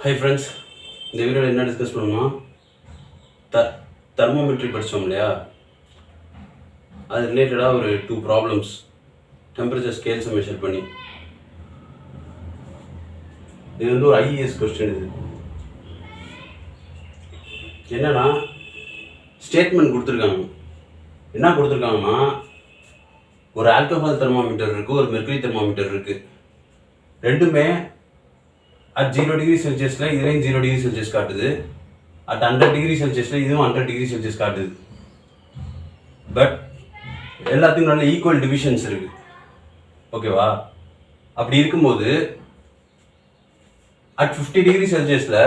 Hi friends, இந்த வீடியோவில் என்ன டிஸ்கஸ் பண்ணோம்னா தெர்மோமெட்ரி படித்தோம் இல்லையா, அது ரிலேட்டடாக ஒரு 2 ப்ராப்ளம்ஸ் டெம்பரேச்சர் ஸ்கேல்ஸை மெஷர் பண்ணி. இது வந்து ஒரு ஐஏஎஸ் கொஸ்டின். இது என்னன்னா ஸ்டேட்மெண்ட் கொடுத்துருக்காங்க. என்ன கொடுத்துருக்காங்கன்னா, ஒரு ஆல்கஹால் தெர்மாமீட்டர் இருக்குது, ஒரு மெர்க்குரி தெர்மாமீட்டர் இருக்குது. ரெண்டுமே அட் 0 டிகிரி செல்சியஸில் இதுலேயும் 0 டிகிரி செல்சியஸ் காட்டுது. அட் 100 டிகிரி செல்சியஸில் இதுவும் 100 டிகிரி செல்சியஸ் காட்டுது. பட் எல்லாத்துக்கும் நல்ல ஈக்குவல் டிவிஷன்ஸ் இருக்குது. ஓகேவா? அப்படி இருக்கும்போது அட் 50 டிகிரி செல்சியஸில்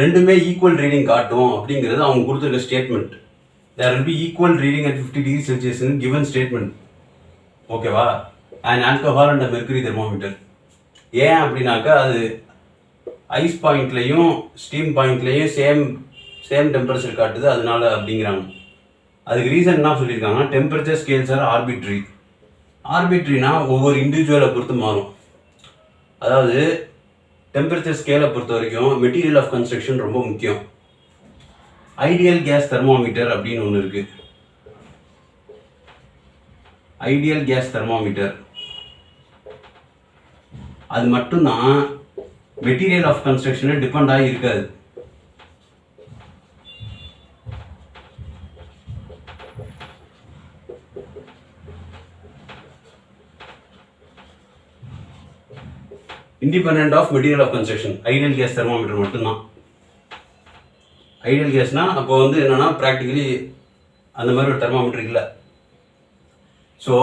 ரெண்டுமே ஈக்குவல் ரீடிங் காட்டும் அப்படிங்கிறது அவங்க கொடுத்துருக்க statement. There will be equal reading at 50 degree Celsius given statement. ஓகேவா? And alcohol and mercury thermometer. ஏன் அப்படின்னாக்கா, அது ஐஸ் பாயிண்ட்லேயும் ஸ்டீம் பாயிண்ட்லேயும் சேம் டெம்பரேச்சர் காட்டுது, அதனால அப்படிங்கிறாங்க. அதுக்கு ரீசன் என்ன சொல்லியிருக்காங்கன்னா, டெம்பரேச்சர் ஸ்கேல்ஸ் ஆர் ஆர்பிட்ரி. ஆர்பிட்ரினா ஒவ்வொரு இண்டிவிஜுவலை பொறுத்து மாறும். அதாவது டெம்பரேச்சர் ஸ்கேலை பொறுத்த வரைக்கும் மெட்டீரியல் ஆஃப் கன்ஸ்ட்ரக்ஷன் ரொம்ப முக்கியம். ஐடியல் கேஸ் தெர்மாமீட்டர் அப்படின்னு ஒன்று இருக்கு. ஐடியல் கேஸ் தெர்மாமீட்டர் அது மட்டும்தான் மெட்டீரியல் ஆஃப் கன்ஸ்ட்ரக்ஷனை டிபெண்ட் ஆகி இருக்காது. Independent of material of construction ideal gas thermometer மட்டும்தான். ஐடியல் கேஸ்னா அப்போ வந்து என்னன்னா, ப்ராக்டிகலி அந்த மாதிரி ஒரு தெர்மாமீட்டர் இல்லை. ஸோ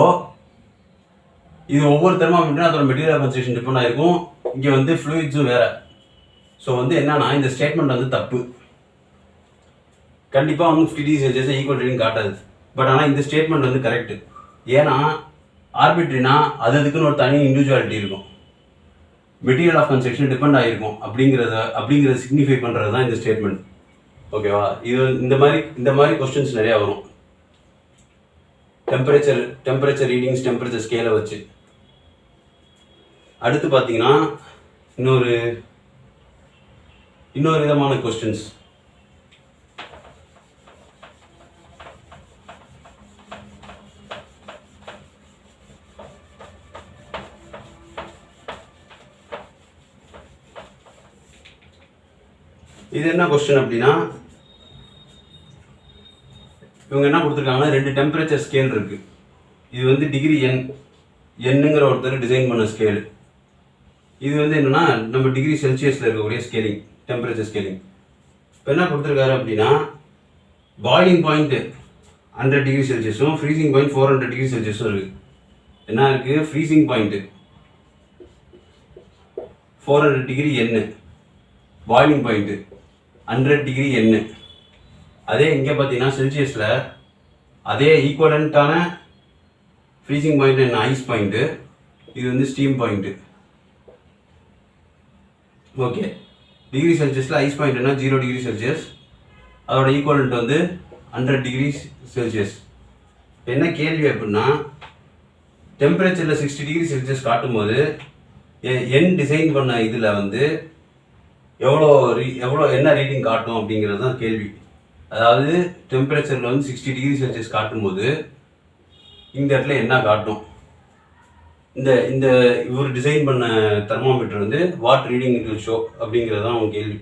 இது ஒவ்வொரு தெர்மாமீட்டரும் அதோட மெட்டீரியல் ஆஃப் கன்ஸ்ட்ரக்ஷன் டிபெண்ட் ஆகிருக்கும். இங்கே வந்து ஃப்ளூயிட்ஸும் வேறு. ஸோ வந்து என்னன்னா, இந்த ஸ்டேட்மெண்ட் வந்து தப்பு. கண்டிப்பாக வந்து 50 டிகிரி செல்சியஸ் ஈக்குவல் ரீடிங் காட்டாது. பட் ஆனால் இந்த ஸ்டேட்மெண்ட் வந்து கரெக்டு. ஏன்னா ஆர்பிட்ரினா அதுக்குன்னு ஒரு தனி இண்டிவிஜுவாலிட்டி இருக்கும், மெட்டீரியல் ஆஃப் கன்ஸ்ட்ரக்ஷன் டிபெண்ட் ஆகிருக்கும் அப்படிங்கிறத சிக்னிஃபை பண்ணுறது தான் இந்த ஸ்டேட்மெண்ட். ஓகேவா? இது இந்த மாதிரி கொஸ்டின்ஸ் நிறையா வரும். டெம்பரேச்சர் ரீடிங்ஸ், டெம்பரேச்சர் ஸ்கேலை வச்சு. அடுத்து பார்த்தீங்கன்னா இன்னொரு விதமான கொஸ்டின்ஸ். இது என்ன கொஸ்டின் அப்படின்னா, இவங்க என்ன கொடுத்துருக்காங்கன்னா, 2 டெம்பரேச்சர் ஸ்கேல் இருக்கு. இது வந்து டிகிரி என்னங்கிற ஒருத்தர் டிசைன் பண்ண ஸ்கேலு. இது வந்து என்னன்னா, நம்ம டிகிரி செல்சியஸில் இருக்கக்கூடிய ஸ்கேலிங், டெம்பரேச்சர் ஸ்கேலிங். இப்போ என்ன கொடுத்துருக்காரு அப்படின்னா, பாயிலிங் பாயிண்ட் 100 டிகிரி செல்சியஸும் ஃப்ரீசிங் பாயிண்ட் 400 டிகிரி செல்சியஸும் இருக்குது. என்ன இருக்குது? Freezing point 400 degree boiling point 100 degree அதே இங்கே பார்த்தீங்கன்னா செல்சியஸில் அதே ஈக்குவலண்ட்டான ஃப்ரீசிங் பாயிண்ட் ஐஸ் பாயிண்ட்டு, இது வந்து ஸ்டீம் பாயிண்ட்டு. ஓகே, டிகிரி செல்சியஸில் ஐஸ் பாயிண்ட்னா 0 டிகிரி செல்சியஸ், அதோட ஈக்குவலண்ட் வந்து 100 டிகிரி செல்சியஸ். என்ன கேள்வி அப்படின்னா, டெம்பரேச்சரில் 60 டிகிரி செல்சியஸ் காட்டும்போது டிசைன் பண்ண இதில் வந்து எவ்வளோ என்ன ரீடிங் காட்டும் அப்படிங்கிறது தான் கேள்வி. அதாவது டெம்பரேச்சரில் வந்து 60 டிகிரி செல்சியஸ் காட்டும்போது இந்த இடத்துல என்ன காட்டும்? இந்த இவர் டிசைன் பண்ண தெர்மாமீட்டர் வந்து what reading it will show அப்படிங்கிறது தான் அவங்க கேள்வி.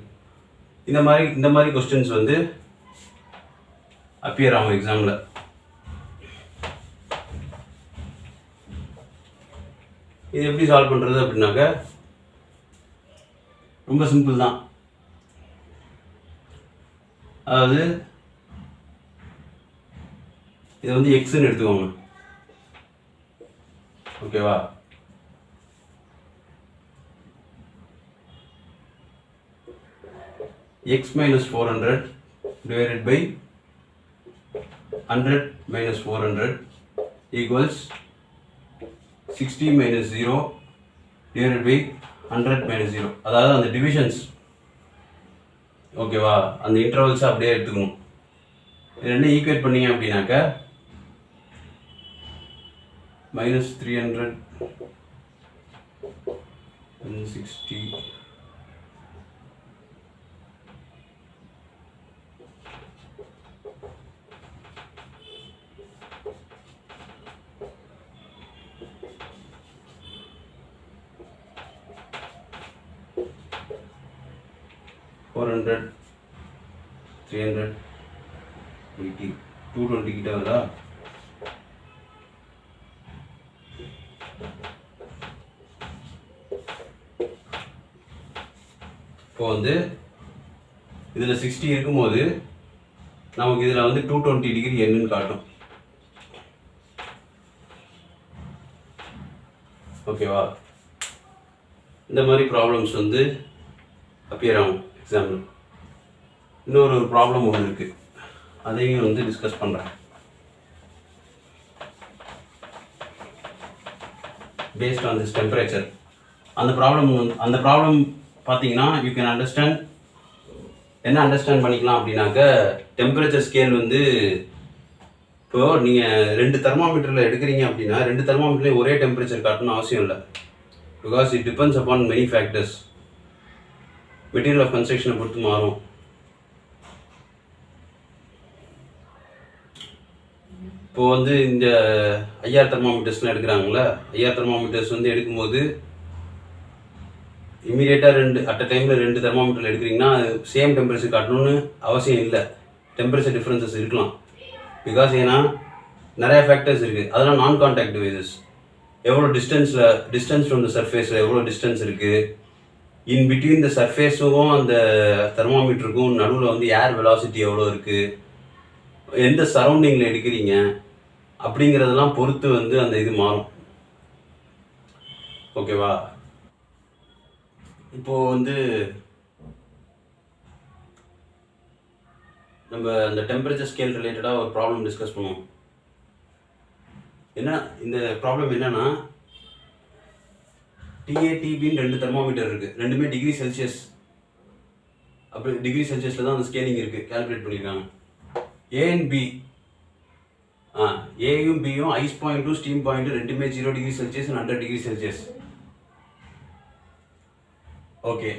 இந்த மாதிரி கொஸ்டின்ஸ் வந்து அப்பியர் ஆகும் எக்ஸாமில். இது எப்படி சால்வ் பண்ணுறது அப்படின்னாக்க, ரொம்ப சிம்பிள் தான். அதாவது இதை வந்து எக்ஸ்ன்னு எடுத்துக்கோங்க. ஓகேவா? x minus 400 divided by 100 minus 400 equals 60 minus 0 divided by 100 minus 0. அதாவது அந்த டிவிஷன்ஸ், ஓகேவா, அந்த இன்டர்வல்ஸை அப்படியே எடுத்துக்கணும். இது ரெண்டும் ஈக்குவேட் பண்ணீங்க அப்படின்னாக்க minus 300 and 60 400 300 80 220 கிட்ட வருதா? இப்போ வந்து இதில் 60 இருக்கும்போது நமக்கு இதில் வந்து 220 டிகிரி என்னன்னு காட்டும். ஓகேவா? இந்த மாதிரி ப்ராப்ளம்ஸ் வந்து அப்பியர் ஆகும் எக்ஸாம்பிள். இன்னொரு ப்ராப்ளம் ஒன்று இருக்குது, அதையும் வந்து டிஸ்கஸ் பண்ணுறேன். பேஸ்ட் ஆன் திஸ் டெம்பரேச்சர் அந்த ப்ராப்ளம் பார்த்தீங்கன்னா யூ கேன் அண்டர்ஸ்டாண்ட். என்ன அண்டர்ஸ்டாண்ட் பண்ணிக்கலாம் அப்படின்னாக்க, டெம்பரேச்சர் ஸ்கேல் வந்து இப்போது நீங்கள் 2 தெர்மாமீட்டரில் எடுக்கிறீங்க அப்படின்னா 2 தெர்மாமீட்டர்லேயும் ஒரே டெம்பரேச்சர் காட்டணும்னு அவசியம் இல்லை. Because it depends upon many factors. Material of கன்ஸ்ட்ரக்ஷனை பொறுத்து மாறும். இப்போது வந்து இந்த ஐஆர் தெர்மாமீட்டர்ஸ்லாம் எடுக்கிறாங்களே, ஐஆர் தெர்மாமீட்டர்ஸ் வந்து எடுக்கும்போது இமீடியட்டாக அட் அ டைமில் 2 தெர்மாமீட்டர் எடுக்கிறீங்கன்னா சேம் டெம்பரேச்சர் காட்டணும்னு அவசியம் இல்லை. டெம்பரேச்சர் டிஃப்ரென்சஸ் இருக்கலாம். பிகாஸ் ஏன்னா நிறைய ஃபேக்டர்ஸ் இருக்குது. அதெல்லாம் நான் கான்டாக்ட் டிவைசஸ். எவ்வளோ டிஸ்டன்ஸ் ஃப்ரம் த சர்ஃபேஸில் எவ்வளோ டிஸ்டன்ஸ் இருக்குது, இன் பிட்வீன் த சர்ஃபேஸுக்கும் அந்த தெர்மாமீட்டருக்கும் நடுவில் வந்து ஏர் வெலாசிட்டி எவ்வளோ இருக்குது, எந்த சரௌண்டிங்கில் எடுக்கிறீங்க அப்படிங்கிறதெல்லாம் பொறுத்து வந்து அந்த இது மாறும். ஓகேவா? இப்போது வந்து நம்ம அந்த டெம்பரேச்சர் ஸ்கேல் ரிலேட்டடாக ஒரு ப்ராப்ளம் டிஸ்கஸ் பண்ணுவோம். என்ன இந்த ப்ராப்ளம் என்னன்னா, டிஏடிபின்னு 2 தெர்மாமீட்டர் இருக்குது. ரெண்டுமே டிகிரி செல்சியஸ். அப்படி டிகிரி செல்சியஸில் தான் அந்த ஸ்கேலிங் இருக்குது, கால்குலேட் பண்ணியிருக்காங்க. ஏ அண்ட் பி, ஏயும் பியும் ஐஸ் பாயிண்ட்டும் ஸ்டீம் பாயிண்ட்டும் ரெண்டுமே 0 degree Celsius and 100 degree Celsius. Okay,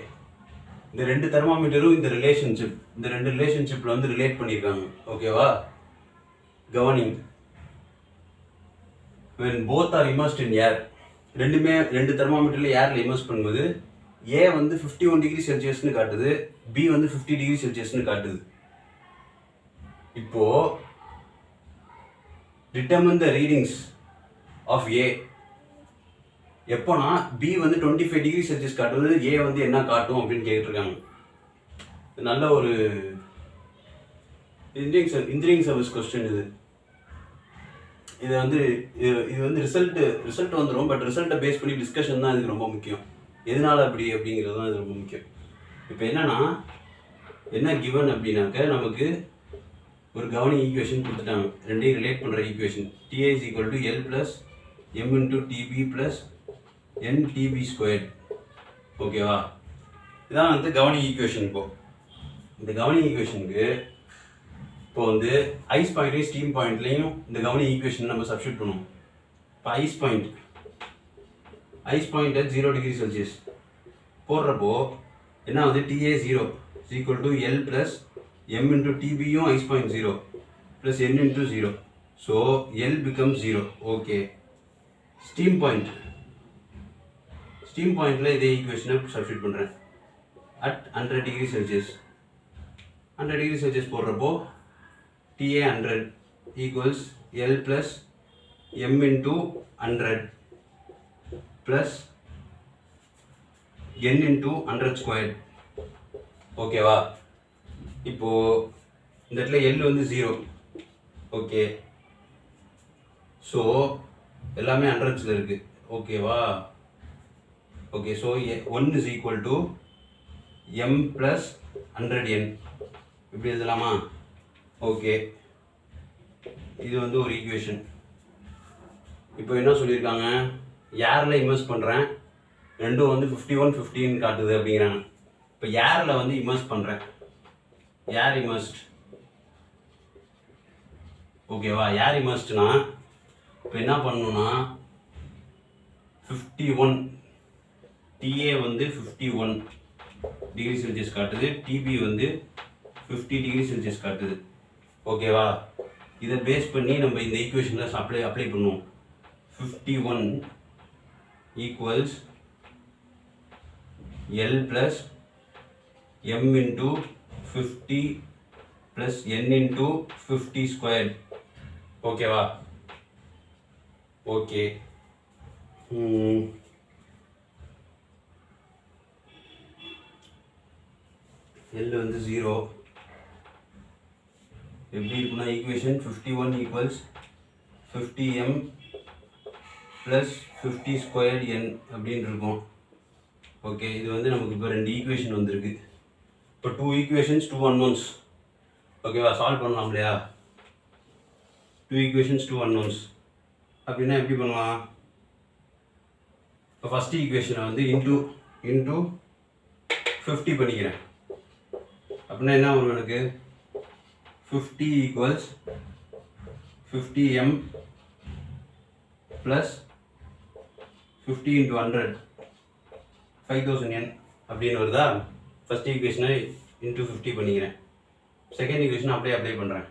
இந்த 2 தெர்மாமீட்டரும் இந்த ரெண்டு ரிலேஷன்ஷிப்பில் வந்து ரிலேட் பண்ணியிருக்காங்க. ஓகேவா? Governing when both are immersed in air, 2 தெர்மாமீட்டரில் ஏரில் இமர்ஸ் பண்ணும்போது ஏ வந்து 51 டிகிரி செல்சியஸ்னு காட்டுது, பி வந்து 50 டிகிரி செல்சியஸ்னு காட்டுது. இப்போ determine the readings of A. எப்போனா பி வந்து 25 டிகிரி செல்சியஸ் காட்டுவது, ஏ வந்து என்ன காட்டும் அப்படின்னு கேட்டிருக்காங்க. நல்ல ஒரு இன்ஜினியரிங் சர்வீஸ் கொஸ்டின் இது. இது வந்து ரிசல்ட் வந்துடும். பட் ரிசல்ட்டை பேஸ் பண்ணி டிஸ்கஷன் தான் இதுக்கு ரொம்ப முக்கியம். எதனால அப்படிங்கிறது தான் இது ரொம்ப முக்கியம். இப்போ என்னன்னா, என்ன கிவன் அப்படின்னாக்க, நமக்கு ஒரு கவனி ஈக்குவேஷன் கொடுத்துட்டாங்க. ரெண்டையும் ரிலேட் பண்ணுற equation. TA is equal to L plus M into TB plus NTB squared. ஓகேவா? இதான் வந்து கவனி ஈக்குவேஷன். இந்த கவனி ஈக்குவேஷனுக்கு இப்போ வந்து ஐஸ் பாயிண்ட்லையும் ஸ்டீம் பாயிண்ட்லையும் இந்த கவனி ஈக்குவேஷன் நம்ம சப்ஸ்டியூட் பண்ணுவோம். இப்போ ஐஸ் பாயிண்ட் 0 டிகிரி செல்சியஸ் போடுறப்போ என்ன வந்து TA 0 is equal to L plus M into TBயும் ice point 0 plus N into 0. So L becomes 0. Okay. Steam பாயிண்ட்டில் இதே ஈக்குவேஷனை சப்ஸ்டியூட் பண்ணுறேன். At 100 degree Celsius 100 degree Celsius போடுறப்போ TA 100 equals L plus M into 100 plus N into 100 squared. ஓகேவா? இப்போ இந்த இடத்துல L வந்து 0. ஓகே, ஸோ எல்லாமே 100s இருக்கு. ஓகேவா? Okay, so 1 is equal to M plus 100N. இப்படி எழுதலாமா? ஓகே, இது வந்து ஒரு ஈக்குவேஷன். இப்போ என்ன சொல்லியிருக்காங்க, ஏரில் இமர்ஸ் பண்ணுறேன், ரெண்டும் வந்து 51-15 காட்டுது அப்படிங்கிறாங்க. இப்போ ஏரில் வந்து இமர்ஸ் பண்ணுறேன், ஏர் இமர்ஸ்ட். ஓகேவா? ஏர் இமர்ஸ்ட்னா இப்போ என்ன பண்ணணும்னா 51, TA வந்து 51 டிகிரி செல்சியஸ் காட்டுது, TB வந்து 50 டிகிரி செல்சியஸ் காட்டுது. ஓகேவா? இதை பேஸ் பண்ணி நம்ம இந்த ஈக்குவேஷனில் அப்ளை பண்ணுவோம். 51 equals L plus m into 50 plus n into 50 squared. ஓகேவா? ஓகே. L வந்து 0. எப்படி இருக்குன்னா equation 51 equals 50m plus 50 squared n அப்படின்னு இருக்கும். ஓகே, இது வந்து நமக்கு இப்போ 2 ஈக்குவேஷன் வந்திருக்கு. இப்போ 2 ஈக்குவேஷன்ஸ் 2 unknowns. ஓகேவா? சால்வ் பண்ணலாம் இல்லையா? 2 ஈக்குவேஷன்ஸ் 2 unknowns அப்படின்னா எப்படி பண்ணலாம்? இப்போ ஃபஸ்ட் ஈக்குவேஷனை வந்து இன்டூ 50 பண்ணிக்கிறேன். அப்படின்னா என்ன வரும் எனக்கு? 50 equals 50m plus 50 into 100 5000n அப்படின்னு வருதா? ஃபஸ்ட் ஈக்குவேஷனை இன்டூ 50 பண்ணிக்கிறேன். செகண்ட் ஈக்குவேஷனை அப்படியே அப்ளை பண்ணுறேன்.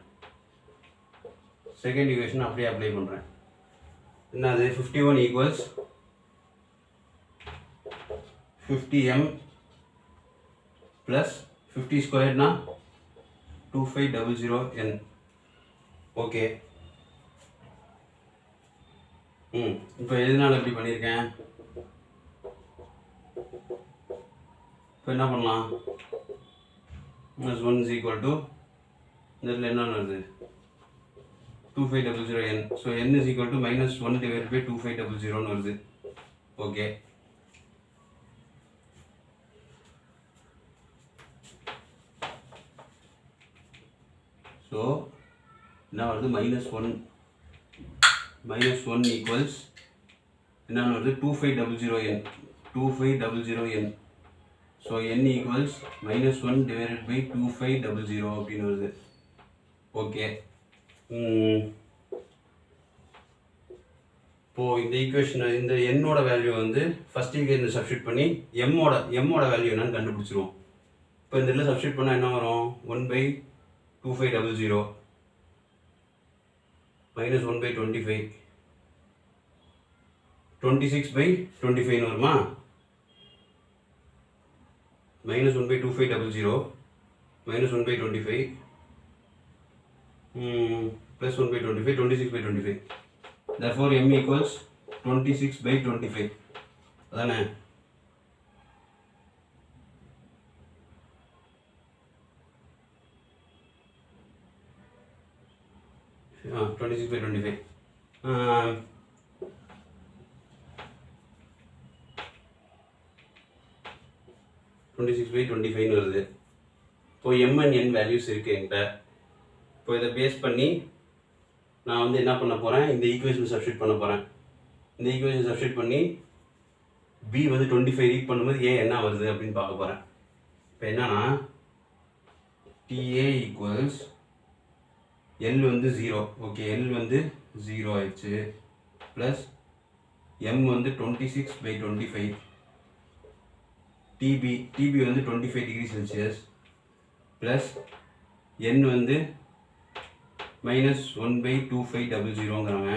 என்னது? 51 equals 50m plus 50 ஸ்கொயர்னா 2500n. Okay. இப்போ எதனால எப்படி பண்ணியிருக்கேன்? இப்போ என்ன பண்ணலாம்? -1 is equal to இதில் என்ன வருது? 2500n. So n is equal to -1 divided by 2500 வருது. ஓகே. ஸோ என்ன வருது? -1 ஈக்குவல்ஸ் என்ன வருது? 2500n. So n equals -1 divided by 2500 அப்படின்னு வருது. ஓகே. இப்போது இந்த ஈக்குவேஷனை இந்த என்னோட வேல்யூ வந்து ஃபஸ்ட் ஈக்குவேஷன் சப்ஸ்டியூட் பண்ணி எம்மோட வேல்யூ என்னன்னு கண்டுபிடிச்சிருவோம். இப்போ இந்த இதில் சப்ஸ்டியூட் பண்ணால் என்ன வரும்? 1/2500 -1/25 26/25 வருமா? -1/2500 -1/25 plus 1/25 26/25. Therefore m equals 26/25. அதானே? ஆ 26/25. 26/25 வருது. இப்போ m and n வேல்யூஸ் இருக்குது என்கிட்ட. இப்போ இதை பேஸ் பண்ணி நான் வந்து என்ன பண்ண போகிறேன்? இந்த ஈக்குவேஷன் சப்ஸ்டியூட் பண்ண போகிறேன். இந்த ஈக்குவேஷன் சப்ஸ்டியூட் பண்ணி b வந்து 25 ரீட் பண்ணும்போது a என்ன வருது அப்படின்னு பார்க்க போகிறேன். இப்போ என்னன்னா ta ஈக்குவல்ஸ் l வந்து 0. ஓகே, l வந்து 0 ஆயிடுச்சு. ப்ளஸ் m வந்து 26/25. TB வந்து 25 டிகிரி செல்சியஸ். ப்ளஸ் n வந்து -1/2500ங்கிறாங்க.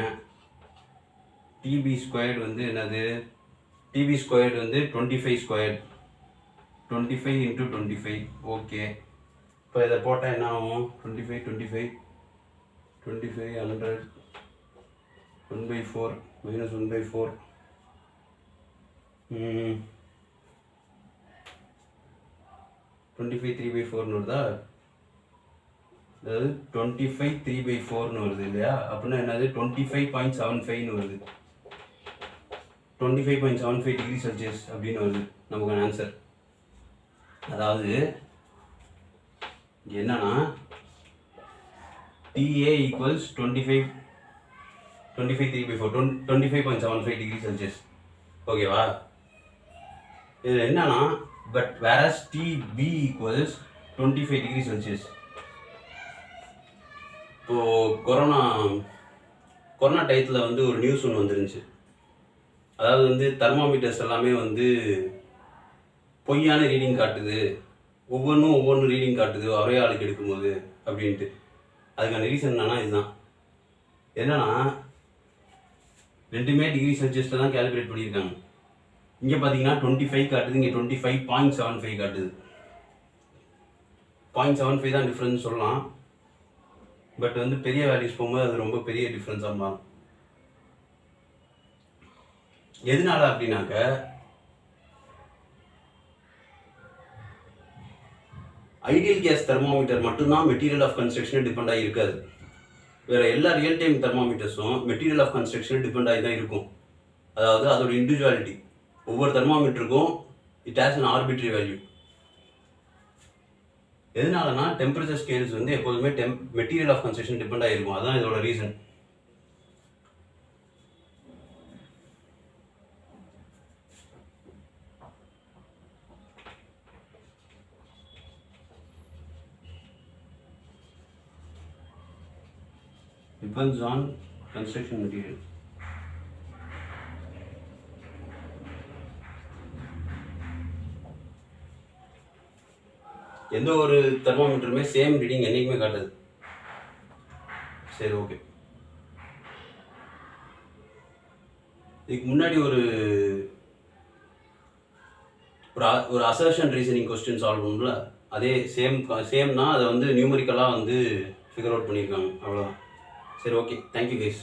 TB ஸ்கொயர்டு வந்து என்னது? TB ஸ்கொயர்டு வந்து 25 ஸ்கொயர்டு 25 into 25. ஓகே. இப்போ இதை போட்டால் என்ன ஆகும்? 25 100 1/4 -1/4 25 3/4 வருதா? அதாவது 25 3/4 வருது இல்லையா? அப்படின்னா என்னது? 25.75 வருது. 25.75 டிகிரி செல்சியஸ் அப்படின்னு வருது நமக்கான ஆன்சர். அதாவது என்னன்னா TA ஈக்குவல்ஸ் 25 3/4 25.75 டிகிரி செல்சியஸ். ஓகேவா? இதில் என்னன்னா but various TB equals 25 degree Celsius. இப்போது கொரோனா டயத்தில் வந்து ஒரு நியூஸ் ஒன்று வந்துருந்துச்சு. அதாவது வந்து தெர்மாமீட்டர்ஸ் எல்லாமே வந்து பொய்யான ரீடிங் காட்டுது, ஒவ்வொன்றும் ரீடிங் காட்டுது ஒரே ஆளுக்கு எடுக்கும்போது அப்படின்ட்டு. அதுக்கான ரீசன் என்னன்னா இதுதான். என்னன்னா ரெண்டுமே டிகிரி செல்சியஸில் தான் கேல்குலேட் பண்ணியிருக்காங்க. இங்கே பார்த்தீங்கன்னா 25 காட்டுது, இங்கே 25.75 காட்டுது. 0.75 தான் டிஃப்ரென்ஸ் சொல்லலாம். பட் வந்து பெரிய வேல்யூஸ் போகும்போது அது ரொம்ப பெரிய டிஃப்ரென்ஸாக மாறும். எதனால அப்படின்னாக்க ஐடியல் கேஸ் தெர்மோமீட்டர் மட்டும்தான் மெட்டீரியல் ஆஃப் கன்ஸ்ட்ரக்ஷன் டிபெண்ட் ஆகி இருக்காது. வேற எல்லா ரியல் டைம் தெர்மோமீட்டர்ஸும் மெட்டீரியல் ஆஃப் கன்ஸ்ட்ரக்ஷன் டிபெண்ட் ஆகி தான் இருக்கும். அதாவது அதோட இண்டிவிஜுவாலிட்டி, ஒவ்வொரு தெர்மோமீட்டருக்கும் it has an arbitrary value. எதனாலனா டெம்பரேச்சர் ஸ்கேல்ஸ் வந்து எப்போதுமே மெட்டீரியல் ஆஃப் கன்ஸ்ட்ரக்ஷன் டிபெண்ட் ஆகிருக்கும். அதுதான் இதோட reason. Depends on construction material. எந்த ஒரு தெர்மோமீட்டருமே சேம் ரீடிங் என்னைக்குமே காட்டுது. சரி, ஓகே. இதுக்கு முன்னாடி ஒரு அசர்ஷன் ரீசனிங் கொஸ்டின் சால்வ் பண்ணல, அதே சேம்னா அதை வந்து நியூமரிக்கலாக வந்து ஃபிகர் அவுட் பண்ணியிருக்காங்க. அவ்வளோதான். சரி, ஓகே. Thank you guys.